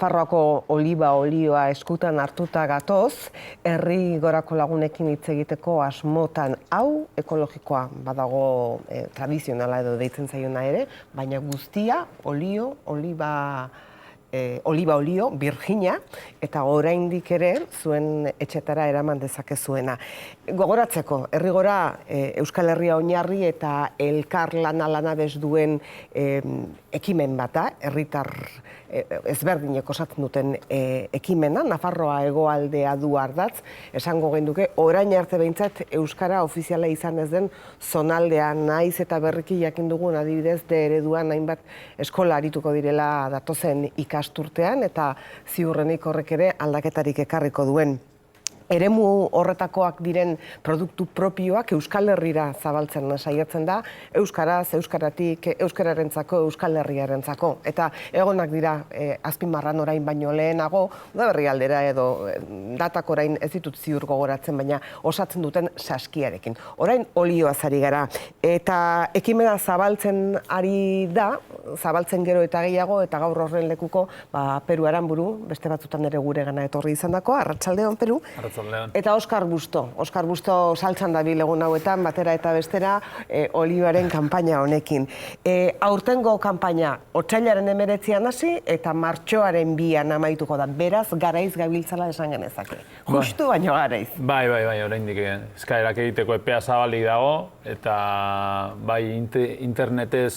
Nafarroako oliba olioa eskutan hartuta gatoz, herri gorako lagunekin hitz egiteko asmotan hau ekologikoa badago tradizionala edo deitzen zaiona ere, baina guztia oliba olio, Virginia, eta oraindik ere zuen etxetara eraman dezakezuena. Gogoratzeko, herri gora Euskal Herria oinarri eta elkar lana duen ekimen bata, herritar ezberdinek osatzen duten ekimena, Nafarroa hegoaldea du ardatz, esango genduke, orain arte behintzat euskara ofiziala izan ez den zonaldean naiz eta berriki jakin dugun adibidez de ereduan hainbat eskola arituko direla datozen ikasturtean eta ziurrenik horrek ere aldaketarik ekarriko duen. Eremu horretakoak diren produktu propioak Euskal Herrira zabaltzen saiatzen da, euskaraz, euskaratik, euskararentzako, Euskal Herriarentzako. Eta egonak dira azpimarran orain baino lehenago, udaberri aldera edo datak orain ez ditut ziur gogoratzen, baina osatzen duten saskiarekin. Orain olioaz ari gara. Eta ekimena zabaltzen ari da, zabaltzen gero eta gehiago, eta gaur horren lekuko Peru Aranburu, beste batzutan ere gure gana etorri izan dako, Arratsaldeon Peru. Eta Oskar Busto saltzan dabil egun hauetan, batera eta bestera, olioaren kanpaina honekin. Aurtengo kanpaina otsailaren 19an hasi eta martxoaren 2an amaituko da. Beraz, garaiz gabiltzala esan genezake. Justu baino garaiz. Bai, oraindik eskaerak egiteko epea zabalik dago, eta bai internetez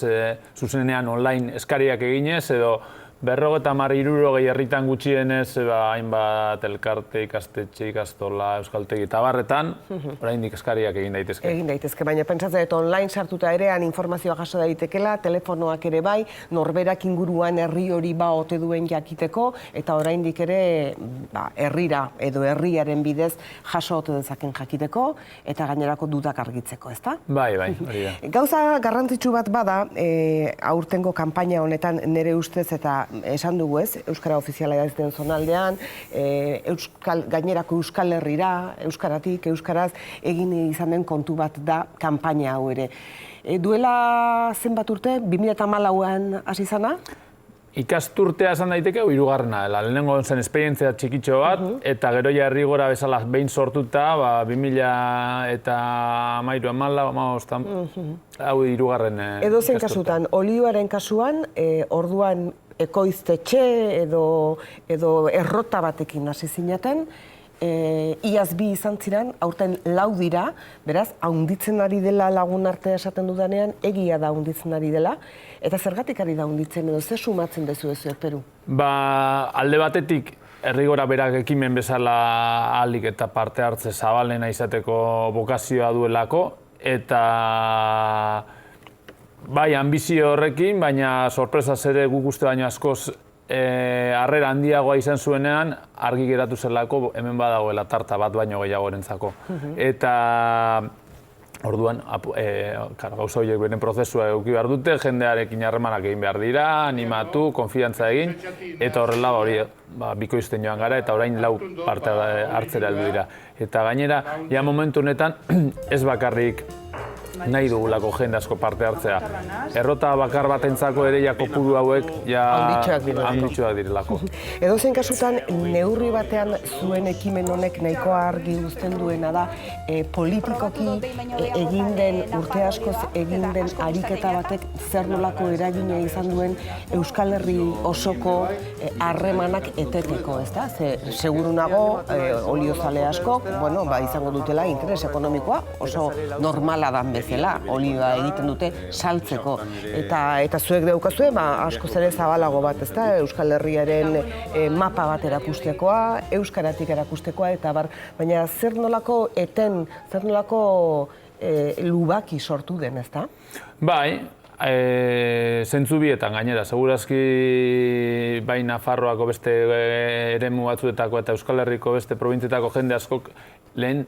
zuzenean online eskariak eginez, edo 50-60 herritan gutxienez, hainbat elkarte, ikastetxe, ikastola, euskaltegi eta barretan, oraindik eskariak egin daitezke. Egin daitezke, baina pentsatzen dut online sartuta erean informazioa jaso daitekela, telefonoak ere bai, norberak inguruan herri hori ote duen jakiteko, eta oraindik ere herrira edo herriaren bidez jaso ote dezaken jakiteko, eta gainerako dudak argitzeko, ezta? Bai, hori da. Gauza garrantzitsu bat bada, aurtengo kanpaina honetan nire ustez eta esan dugu ez, euskara ofiziala ez den zonaldean, gainerako Euskal Herrira, euskaratik, euskaraz, egin izan den kontu bat da kanpaina hau ere. Duela zenbat urte, 2014an hasi izana? Ikasturtea esan daiteke, hirugarrena dela. Lehenengo zen esperientzia txikitxo bat, eta gero ja herri gora bezala behin sortuta, 2013-14 hau hirugarren ikasturtea. Edozein kasutan, olioaren kasuan, orduan ekoiztetxe edo errota batekin hasi zinaten, iaz 2 izan ziren, aurten 4 dira, beraz, haunditzen ari dela lagun artea esaten dudanean, egia da haunditzen ari dela, eta zergatik ari da haunditzen edo, ze sumatzen dezu ez Peru? Alde batetik, herri gora berak ekimen bezala ahalik eta parte hartze zabalena izateko bokazioa duelako, eta bai, ambizio horrekin, baina sorpresaz ere guk uste baino askoz harrera handiagoa izan zuenean, argi geratu zelako hemen badagoela tarta bat baino gehiagorentzako. Eta orduan, gauza horiek beren prozesua eduki behar dute, jendearekin harremanak egin behar dira, animatu, konfiantza egin, eta horrela hori bikoizten joan gara, eta orain 4 parte hartzera heldu dira. Eta gainera, ja momentu honetan, ez bakarrik nahi dugulako jende asko parte hartzea. Errota bakar batentzako ere kopuru hauek handitsuak direlako. Edozein kasutan, neurri batean zuen ekimen honek nahikoa argi uzten duena da, politikoki egin den, urte askoz egin den ariketa batek zer nolako eragina izan duen Euskal Herri osoko harremanak eteteko, ezta? Seguru nago, oliozale asko, izango dutela interes ekonomikoa oso normala dan bezala, olioa egiten dute saltzeko. Eta zuek daukazue, askoz ere zabalago bat, ezta? Euskal Herriaren mapa bat erakustekoa, euskaratik erakustekoa, eta baina zer nolako eten, zer nolako lubaki sortu den, ezta? Bai, zentzu bietan gainera, segurazki bai Nafarroako beste eremu batzuetako eta Euskal Herriko beste probintzietako jende askok lehen,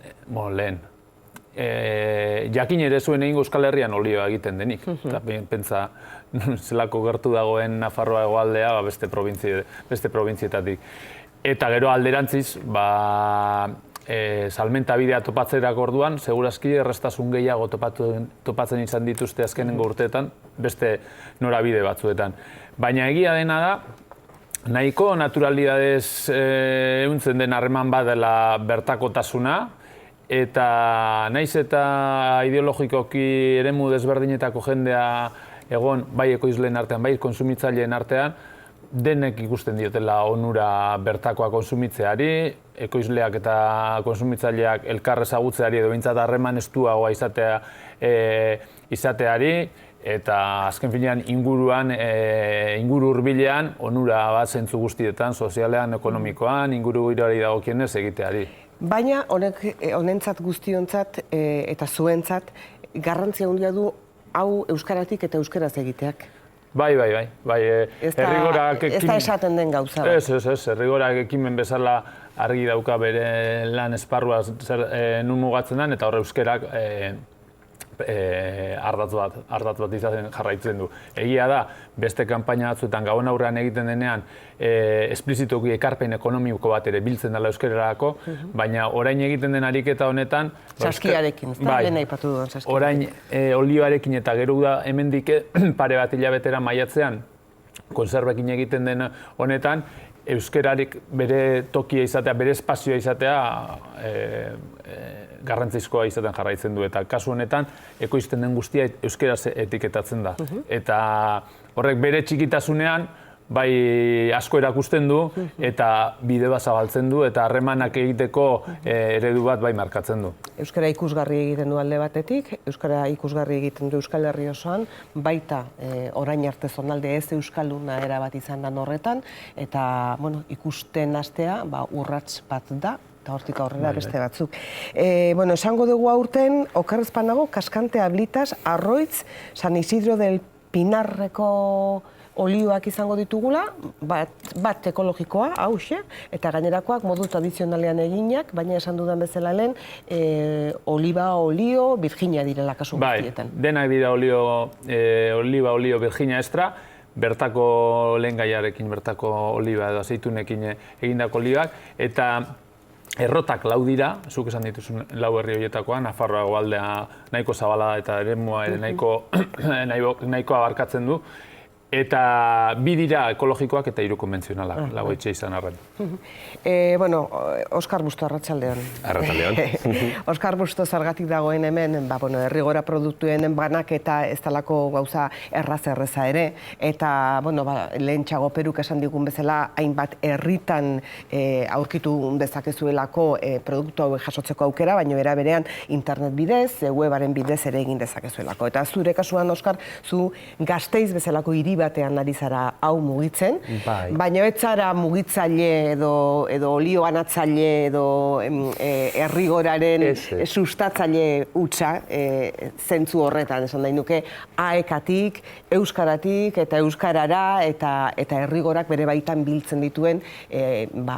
jakin ere zuen egingo Euskal Herrian olioa egiten denik. Pentsa, zelako gertu dagoen Nafarroa hegoaldea beste probintzietatik. Eta gero alderantziz, salmenta bidea topatzerako orduan, segurazki errestasun gehiago topatzen izan dituzte azkenengo urteetan, beste norabide batzuetan. Baina egia dena da, nahiko naturalidadez ehuntzen den harreman badela bertakotasuna, eta naiz eta ideologikoki eremu desberdinetako jendea egon, bai ekoizleen artean, bai konsumitzaileen artean, denek ikusten diotela onura bertakoa konsumitzeari, ekoizleak eta konsumitzaileak elkar ezagutzeari edo behintzat harreman estuagoa izateari, eta azken finean inguru hurbilean onura bat zentzu guztietan, sozialean, ekonomikoan, inguru giroari dagokienez egiteari. Baina honentzat guztiontzat eta zuentzat garrantzia handia du hau euskaratik eta euskaraz egiteak. Bai. Ez da esaten den gauza. Ez, herrigorak ekimen bezala argi dauka bere lan esparrua nun mugatzen den, eta hor euskerak ardatz bat izaten jarraitzen du. Egia da, beste kanpaina batzuetan gabon aurrean egiten denean esplizitoki ekarpen ekonomiko bat ere biltzen dela euskerarako, baina orain egiten den ariketa honetan... Saskiarekin, ez da? Lehen aipatu duen saskiarekin. Orain olioarekin eta gero da hemendik pare bat hilabetera maiatzean konservekin egiten den honetan, euskerarik bere tokia izatea, bere espazioa izatea garrantzizkoa izaten jarraitzen du. Eta kasu honetan, ekoizten den guztia euskeraz etiketatzen da. Eta horrek bere txikitasunean, bai asko erakusten du, eta bide bat zabaltzen du, eta harremanak egiteko eredu bat bai markatzen du. Euskara ikusgarri egiten du alde batetik, euskara ikusgarri egiten du Euskal Herri osoan, baita orain arte zonalde ez euskalduna erabat izan da horretan, eta ikusten hastea urrats bat da, eta hortik aurrera beste batzuk. Esango dugu aurten, okerrezpan dago, Kaskante, Ablitas, Arroitz, San Isidro del Pinarreko olioak izango ditugula, bat ekologikoa, hauxe, eta gainerakoak modu tradizionalean eginak, baina esan dudan bezala lehen, oliba, olio, Virginia direla kasu guztietan. Bai, denak dira oliba, olio, Virginia extra, bertako lehengaiarekin, bertako oliba edo azeitunekin egindako olibak, eta errotak lau dira, zuk esan dituzun lau herri horietakoa, Nafarroa aldea nahiko zabala eta eremua ere nahiko abarkatzen du, eta bi dira ekologikoak eta 3 konbentzionalak, lau etxe izan arren. Oskar Busto, arratsaldeon. Arratsaldeon. Oskar Busto zergatik dagoen hemen, herrigora produktuen banak eta ez talako gauza erraza ere, eta lehentxago Peruk esan digun bezala, hainbat herritan aurkitu dezakezuelako produktu hauek jasotzeko aukera, baina era berean internet bidez, webaren bidez ere egin dezakezuelako. Eta zure kasuan, Oskar, zu Gasteiz bezalako hiri batean ari zara hau mugitzen, baina ez zara mugitzaile edo olio banatzaile edo herrigoraren sustatzaile hutsa zentzu horretan, esan nahi nuke, AEK-atik, euskaratik eta euskarara eta herrigorak bere baitan biltzen dituen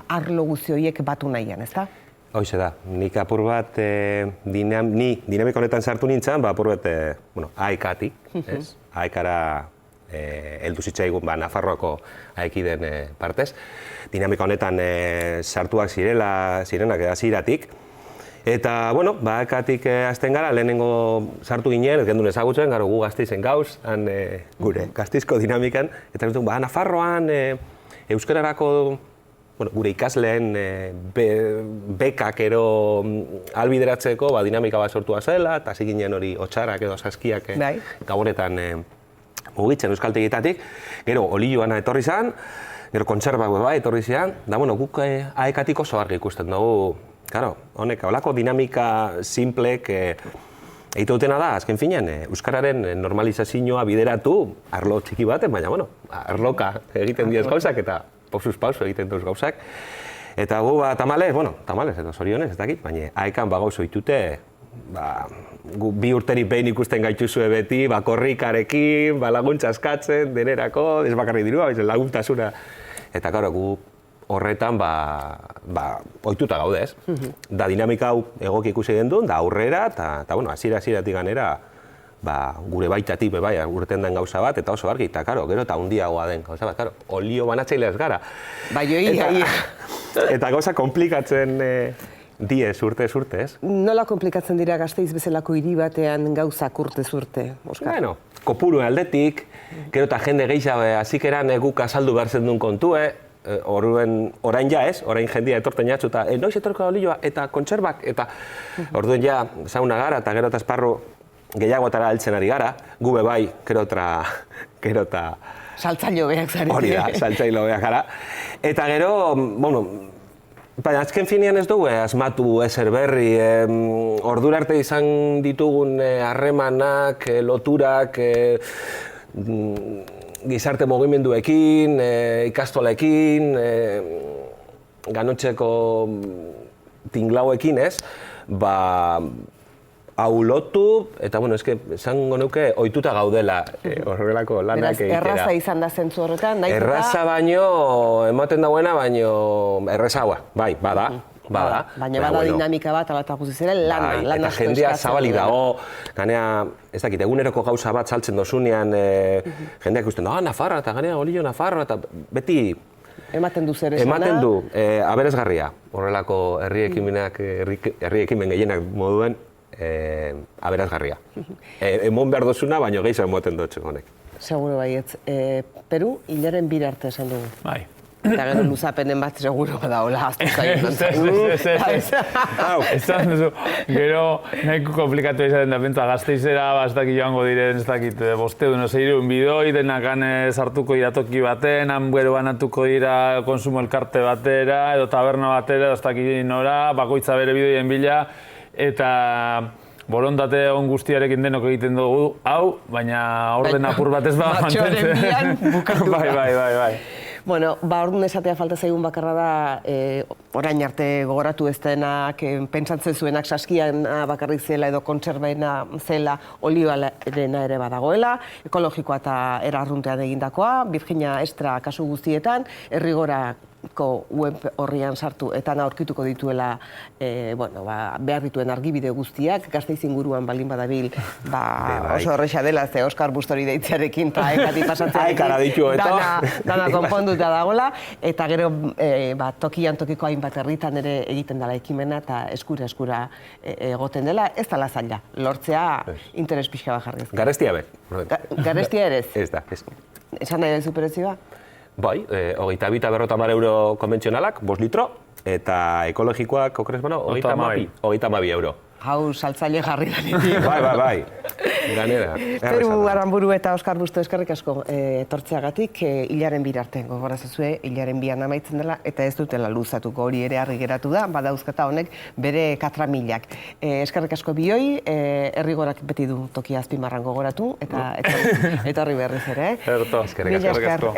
arlo guzti horiek batu nahian, ezta? Hoxe da, nik apur bat dinamiko honetan sartu nintzen, apur bat AEK-atik, AEK-ara heldu zitzaigun Nafarroako aekiden partez. Dinamika honetan sartuak zirenak hasieratik. Eta, AEK-atik hasten gara, lehenengo sartu ginen, ez gendun ezagutzen, gero gu Gasteizen gauz, gure Gasteizko dinamikan, eta Nafarroan euskararako gure ikasleen bekak ero albideratzeko dinamika bat sortua zela, eta hasi ginen hori otxarrak edo saskiak gabonetan mugitzen euskaltegietatik, gero olioana etorri zen, gero kontserbak etorri zian, da guk AEK-atik oso argi ikusten dugu, honek, holako dinamika simplek egite dutena da, azken finean, euskararen normalizazioa bideratu arlo txiki baten, baina, arloka egiten diez gauzak eta pausuz pausu egiten duz gauzak. Eta gu, tamalez, edo zorionez, ez dakit, baina AEK-an gauzo ditute, bi urterik behin ikusten gaituzue beti, korrikarekin, laguntza askatzen, denerako, ez bakarrik dirua, laguntasuna. Eta gu horretan ohituta gaude, ez? Da dinamika hau egoki ikusi den duen, da aurrera, eta hasieratik ganera, gure baitatik urten den gauza bat, eta oso argi, eta gero eta handiagoa den gauza bat, olio banatzailea ez gara. Eta gauza komplikatzen diez urte, ez? Nola komplikatzen dira Gasteiz bezalako hiri batean gauzak urte, Oskar? Kopuruen aldetik, gero eta jende gehiago hasikeran guk azaldu behar zen duen kontue, orain ja ez, orain jendia etorten jatzu, eta noiz etorko da olioa, eta kontserbak, eta orduen ja sauna gara, eta gero eta esparru gehiagotara heltzen ari gara, gube bai, gero eta... Saltzailo beak zarete. Hori da, saltzailo beak gara. Eta gero, bueno, baina azken finean ez dugu asmatu ezer berri, ordura arte izan ditugun harremanak, loturak, gizarte mugimenduekin, ikastolekin, ganotxeko tinglauekin, ez? Hau lotu, eta bueno, esango nuke ohituta gaudela horrelako lanak egitera. Beraz, erraza izan da zentzu horretan, nahi erraza baino, ematen dagoena, baino errazagoa, bai, bada. Baina bada dinamika bat, ala eta guzizera, lana asko eskatzen. Eta jendea zabalik dago, ganea, ez dakit, eguneroko gauza bat saltzen dozunean, jendeak ikusten, Nafarra, eta ganea, olio Nafarra, eta beti... Ematen du zer esana? Ematen du, aberasgarria, horrelako herri ekimen gehienak moduen, aberasgarria. Emon behar dozuna, baina gehiago emoten dutxen honek. Seguro baietz. Peru, hilaren bira arte esan dugu. Bai. Eta gero luzapenen bat seguro badaola, aztu zain. Esan duzu, gero nahiko komplikatu izaten da pentsa, Gasteizera, bastak joango diren, ez dakit, bosteun, ozeirun bidoi, denak sartuko iratoki baten, han gero banatuko dira konsumo elkarte batera, edo taberna batera, ez dakit nora, bakoitza bere bidoien bila, eta borondate on guztiarekin denok egiten dugu, hau, baina orden apur bat ez ba mantentzen. Matxoren bian bukatu da. Bai. Bueno, orduan esatea falta zaigun bakarra da, orain arte gogoratu ez denak, pentsatzen zuenak saskian bakarrik zela edo kontserbena zela olioarena ere badagoela, ekologikoa eta erarruntean egindakoa, Virginia Extra kasu guztietan, Errigorako web horrian sartu eta aurkituko dituela behar dituen argibide guztiak, Gasteiz inguruan baldin badabil oso horreixa dela, ze Oskar Bustori deitzearekin eta ekati pasatzearekin dana konponduta dagoela, eta gero tokian tokiko hainbat herritan ere egiten dela ekimena eta eskura egoten dela, ez dela zaila, lortzea interes pixka bat jarri. Garestia be. Garestia ere ez? Ez da, ez. Esan nahi duzu prezioa? Bai, 22 euro konbentzionalak, 5 litro, eta ekologikoak, okrez bano, 32 euro. Hau, saltzaile jarri da nitik. Bai, ganera. Peru Aramburu eta Oskar Busto eskerrik asko etortzeagatik, hilaren bira arte gogorazazue, hilaren bian amaitzen dela, eta ez dutela luzatuko hori ere argi geratu da, badauzkata honek bere 4.000. Eskerrik asko bioi, Errigorak beti du tokia azpimarran gogoratu, eta horri berriz ere. Eskerrik asko.